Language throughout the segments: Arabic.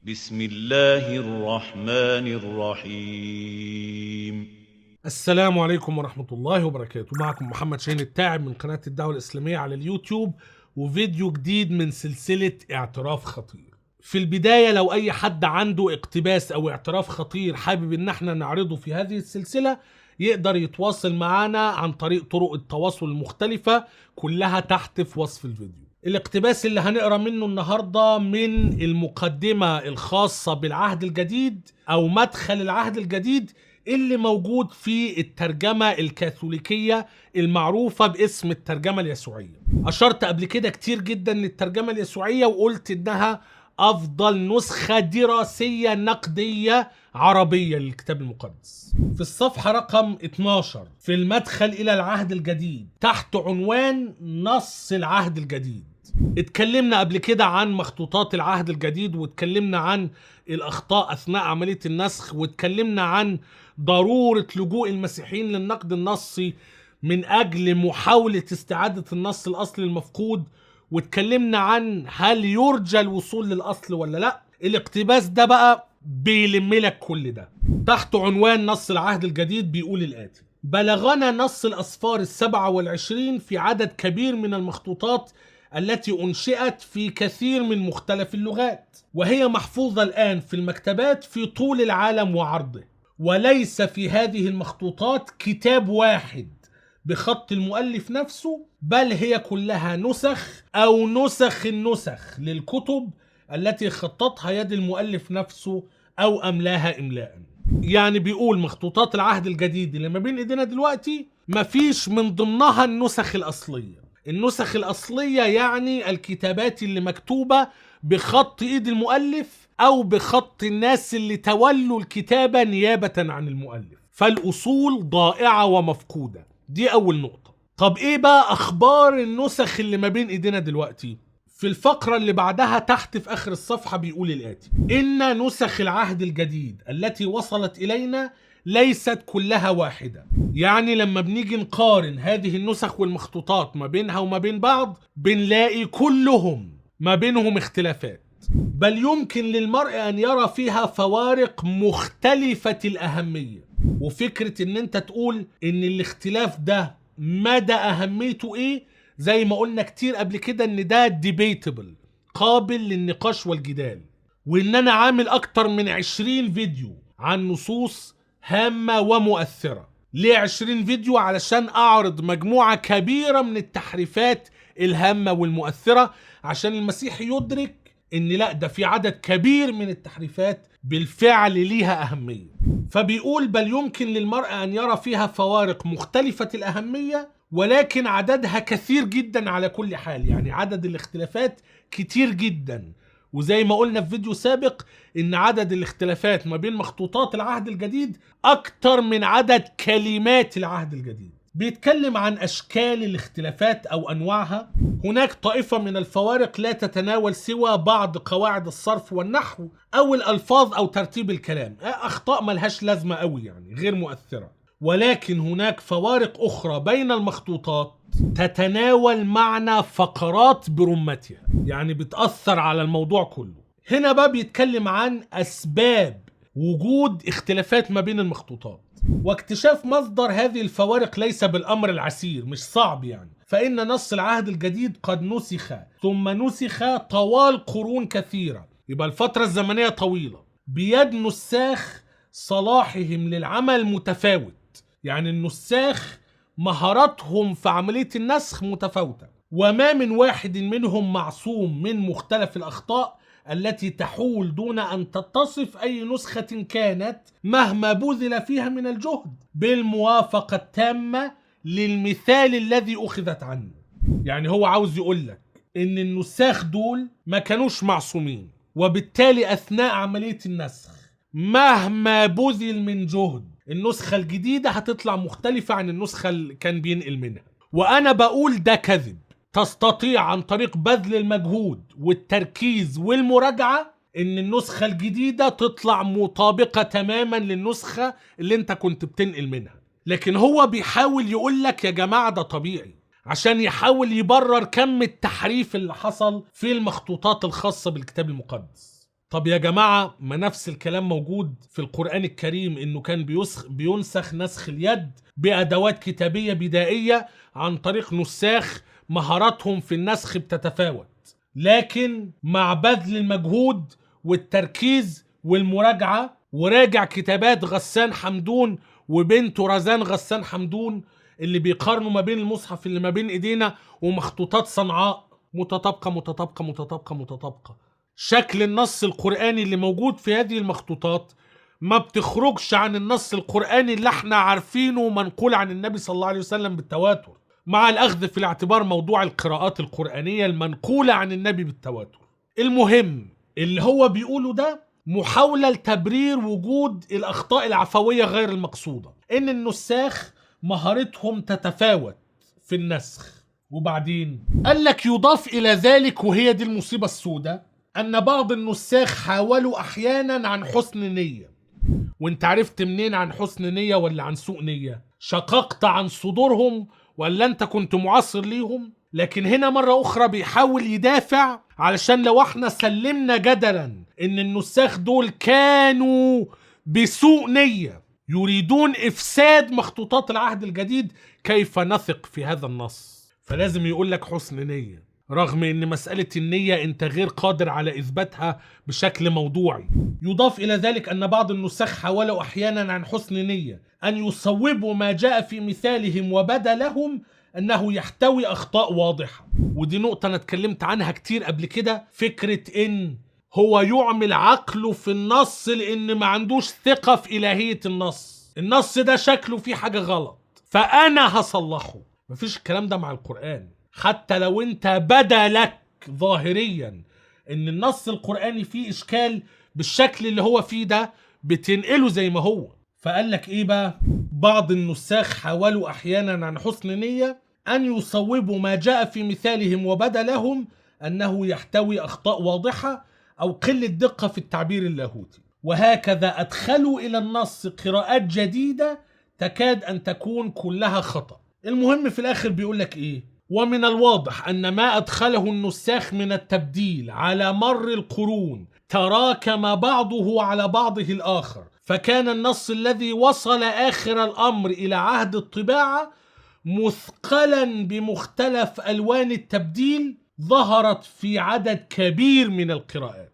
بسم الله الرحمن الرحيم. السلام عليكم ورحمة الله وبركاته. معكم محمد شاهين التاعب من قناة الدعوة الإسلامية على اليوتيوب، وفيديو جديد من سلسلة اعتراف خطير. في البداية لو أي حد عنده اقتباس أو اعتراف خطير حابب إن احنا نعرضه في هذه السلسلة، يقدر يتواصل معنا عن طريق طرق التواصل المختلفة كلها تحت في وصف الفيديو. الاقتباس اللي هنقرأ منه النهاردة من المقدمة الخاصة بالعهد الجديد أو مدخل العهد الجديد اللي موجود في الترجمة الكاثوليكية المعروفة باسم الترجمة اليسوعية. أشرت قبل كده كتير جدا للترجمة اليسوعية وقلت إنها أفضل نسخة دراسية نقدية عربية للكتاب المقدس. في الصفحة رقم 12 في المدخل إلى العهد الجديد تحت عنوان نص العهد الجديد، اتكلمنا قبل كده عن مخطوطات العهد الجديد، واتكلمنا عن الأخطاء أثناء عملية النسخ، واتكلمنا عن ضرورة لجوء المسيحيين للنقد النصي من أجل محاولة استعادة النص الأصلي المفقود، واتكلمنا عن هل يرجى الوصول للأصل ولا لا. الاقتباس ده بقى بيلم لك كل ده تحت عنوان نص العهد الجديد. بيقول الآتي: بلغنا نص الأسفار 27 في عدد كبير من المخطوطات التي أنشئت في كثير من مختلف اللغات، وهي محفوظة الآن في المكتبات في طول العالم وعرضه، وليس في هذه المخطوطات كتاب واحد بخط المؤلف نفسه، بل هي كلها نسخ أو نسخ النسخ للكتب التي خططها يد المؤلف نفسه أو أملاها إملاء. يعني بيقول مخطوطات العهد الجديد اللي ما بين إيدينا دلوقتي مفيش من ضمنها النسخ الأصلية. النسخ الأصلية يعني الكتابات اللي مكتوبة بخط إيد المؤلف أو بخط الناس اللي تولوا الكتابة نيابة عن المؤلف، فالأصول ضائعة ومفقودة. دي أول نقطة. طب إيه بقى أخبار النسخ اللي ما بين إيدينا دلوقتي؟ في الفقرة اللي بعدها تحت في آخر الصفحة بيقول الآتي: إن نسخ العهد الجديد التي وصلت إلينا ليست كلها واحدة. يعني لما بنيجي نقارن هذه النسخ والمخطوطات ما بينها وما بين بعض بنلاقي كلهم ما بينهم اختلافات، بل يمكن للمرء أن يرى فيها فوارق مختلفة الأهمية. وفكرة إن أنت تقول إن الاختلاف ده مدى أهميته إيه، زي ما قلنا كتير قبل كده إن ده debatable، قابل للنقاش والجدال. وإن أنا عامل أكتر من 20 فيديو عن نصوص هامة ومؤثرة. ليه 20 فيديو؟ علشان أعرض مجموعة كبيرة من التحريفات الهامة والمؤثرة، عشان المسيح يدرك إن لا، ده في عدد كبير من التحريفات بالفعل ليها أهمية. فبيقول بل يمكن للمرء أن يرى فيها فوارق مختلفة الأهمية، ولكن عددها كثير جدا على كل حال. يعني عدد الاختلافات كتير جدا. وزي ما قلنا في فيديو سابق ان عدد الاختلافات ما بين مخطوطات العهد الجديد اكتر من عدد كلمات العهد الجديد. بيتكلم عن اشكال الاختلافات او انواعها. هناك طائفة من الفوارق لا تتناول سوى بعض قواعد الصرف والنحو او الالفاظ او ترتيب الكلام، اخطاء ملهاش لازمة قوي يعني غير مؤثرة. ولكن هناك فوارق أخرى بين المخطوطات تتناول معنى فقرات برمتها، يعني بتأثر على الموضوع كله. هنا بقى بيتكلم عن أسباب وجود اختلافات ما بين المخطوطات، واكتشاف مصدر هذه الفوارق ليس بالأمر العسير، مش صعب يعني. فإن نص العهد الجديد قد نسخ ثم نسخ طوال قرون كثيرة، يبقى الفترة الزمنية طويلة، بيد نساخ صلاحهم للعمل متفاوت. يعني النساخ مهاراتهم في عملية النسخ متفاوتة، وما من واحد منهم معصوم من مختلف الأخطاء التي تحول دون أن تتصف أي نسخة كانت مهما بذل فيها من الجهد بالموافقة التامة للمثال الذي أخذت عنه. يعني هو عاوز يقولك إن النساخ دول ما كانوش معصومين، وبالتالي أثناء عملية النسخ مهما بذل من جهد النسخة الجديدة هتطلع مختلفة عن النسخة اللي كان بينقل منها. وأنا بقول ده كذب. تستطيع عن طريق بذل المجهود والتركيز والمراجعة إن النسخة الجديدة تطلع مطابقة تماما للنسخة اللي انت كنت بتنقل منها. لكن هو بيحاول يقولك يا جماعة ده طبيعي، عشان يحاول يبرر كم التحريف اللي حصل في المخطوطات الخاصة بالكتاب المقدس. طب يا جماعة، ما نفس الكلام موجود في القرآن الكريم، انه كان بينسخ نسخ اليد بأدوات كتابية بدائية عن طريق نساخ مهاراتهم في النسخ بتتفاوت، لكن مع بذل المجهود والتركيز والمراجعة. وراجع كتابات غسان حمدون وبنته رزان غسان حمدون اللي بيقارنوا ما بين المصحف اللي ما بين ايدينا ومخطوطات صنعاء متطابقة متطابقة متطابقة متطابقة. شكل النص القرآني اللي موجود في هذه المخطوطات ما بتخرجش عن النص القرآني اللي احنا عارفينه منقول عن النبي صلى الله عليه وسلم بالتواتر، مع الأخذ في الاعتبار موضوع القراءات القرآنية المنقولة عن النبي بالتواتر. المهم اللي هو بيقوله ده محاولة لتبرير وجود الأخطاء العفوية غير المقصودة، إن النساخ مهارتهم تتفاوت في النسخ. وبعدين قال لك يضاف إلى ذلك، وهي دي المصيبة السوداء، أن بعض النساخ حاولوا أحيانا عن حسن نية. وانت عرفت منين عن حسن نية ولا عن سوء نية؟ شققت عن صدورهم ولا انت كنت معاصر ليهم؟ لكن هنا مرة أخرى بيحاول يدافع، علشان لو احنا سلمنا جدلا ان النساخ دول كانوا بسوء نية يريدون إفساد مخطوطات العهد الجديد، كيف نثق في هذا النص؟ فلازم يقول لك حسن نية، رغم ان مسألة النية انت غير قادر على اثباتها بشكل موضوعي. يضاف الى ذلك ان بعض النساخ حاولوا احيانا عن حسن نية ان يصوبوا ما جاء في مثالهم وبدا لهم انه يحتوي اخطاء واضحة. ودي نقطة انا اتكلمت عنها كتير قبل كده، فكرة ان هو يعمل عقله في النص لان ما عندوش ثقة في الهية النص ده شكله فيه حاجة غلط فانا هصلحه. مفيش الكلام ده مع القرآن. حتى لو انت بدا لك ظاهريا ان النص القرآني فيه اشكال بالشكل اللي هو فيه ده، بتنقله زي ما هو. فقال لك ايه بقى؟ بعض النساخ حاولوا احيانا عن حسن نية ان يصوبوا ما جاء في مثالهم وبدا لهم انه يحتوي اخطاء واضحة او قلة دقة في التعبير اللاهوتي، وهكذا ادخلوا الى النص قراءات جديدة تكاد ان تكون كلها خطأ. المهم في الاخر بيقول لك ايه؟ ومن الواضح أن ما أدخله النساخ من التبديل على مر القرون تراكم بعضه على بعضه الآخر، فكان النص الذي وصل آخر الأمر إلى عهد الطباعة مثقلا بمختلف ألوان التبديل ظهرت في عدد كبير من القراءات.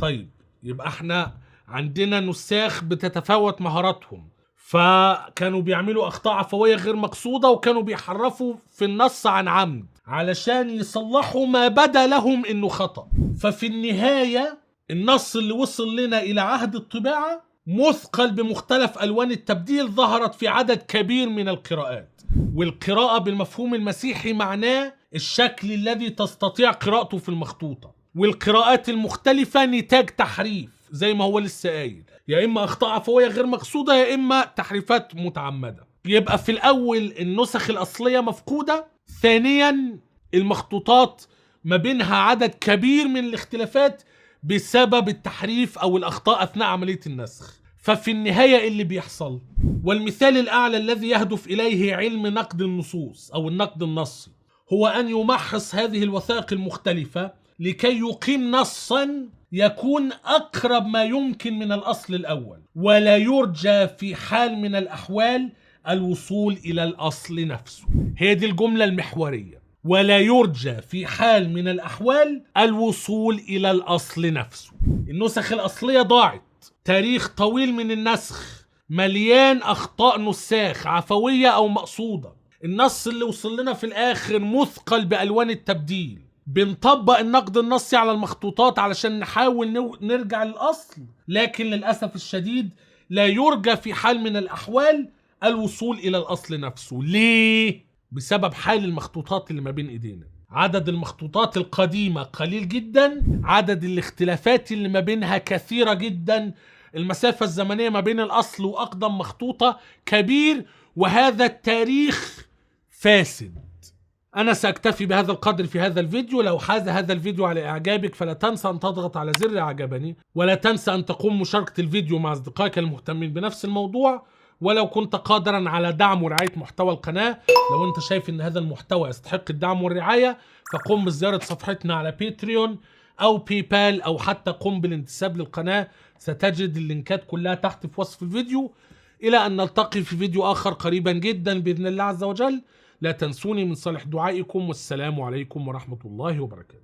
طيب يبقى احنا عندنا نساخ بتتفاوت مهاراتهم، فكانوا بيعملوا أخطاء عفوية غير مقصودة، وكانوا بيحرفوا في النص عن عمد علشان يصلحوا ما بدا لهم إنه خطأ. ففي النهاية النص اللي وصل لنا إلى عهد الطباعة مثقل بمختلف ألوان التبديل ظهرت في عدد كبير من القراءات. والقراءة بالمفهوم المسيحي معناه الشكل الذي تستطيع قراءته في المخطوطة، والقراءات المختلفة نتاج تحريف زي ما هو لسه قايل، يا إما أخطاء عفوية غير مقصودة يا إما تحريفات متعمدة. يبقى في الأول النسخ الأصلية مفقودة، ثانيا المخطوطات ما بينها عدد كبير من الاختلافات بسبب التحريف أو الأخطاء أثناء عملية النسخ. ففي النهاية اللي بيحصل، والمثال الأعلى الذي يهدف إليه علم نقد النصوص أو النقد النصي، هو أن يمحص هذه الوثائق المختلفة لكي يقيم نصا يكون أقرب ما يمكن من الأصل الأول، ولا يرجى في حال من الأحوال الوصول إلى الأصل نفسه. هي دي الجملة المحورية، ولا يرجى في حال من الأحوال الوصول إلى الأصل نفسه. النسخ الأصلية ضاعت، تاريخ طويل من النسخ مليان أخطاء نساخ عفوية أو مقصودة. النص اللي وصل لنا في الآخر مثقل بألوان التبديل. بنطبق النقد النصي على المخطوطات علشان نحاول نرجع للأصل، لكن للأسف الشديد لا يرجى في حال من الأحوال الوصول إلى الأصل نفسه. ليه؟ بسبب حال المخطوطات اللي ما بين إيدينا. عدد المخطوطات القديمة قليل جدا، عدد الاختلافات اللي ما بينها كثيرة جدا، المسافة الزمنية ما بين الأصل وأقدم مخطوطة كبير، وهذا التاريخ فاسد. أنا سأكتفي بهذا القدر في هذا الفيديو. لو حاز هذا الفيديو على إعجابك فلا تنسى أن تضغط على زر إعجابني، ولا تنسى أن تقوم مشاركة الفيديو مع أصدقائك المهتمين بنفس الموضوع. ولو كنت قادرا على دعم ورعاية محتوى القناة، لو أنت شايف أن هذا المحتوى يستحق الدعم والرعاية، فقم بزيارة صفحتنا على باتريون أو باي بال أو حتى قم بالانتساب للقناة، ستجد اللينكات كلها تحت في وصف الفيديو. إلى أن نلتقي في فيديو آخر قريبا جدا بإذن الله عز وجل. لا تنسوني من صالح دعائكم، والسلام عليكم ورحمة الله وبركاته.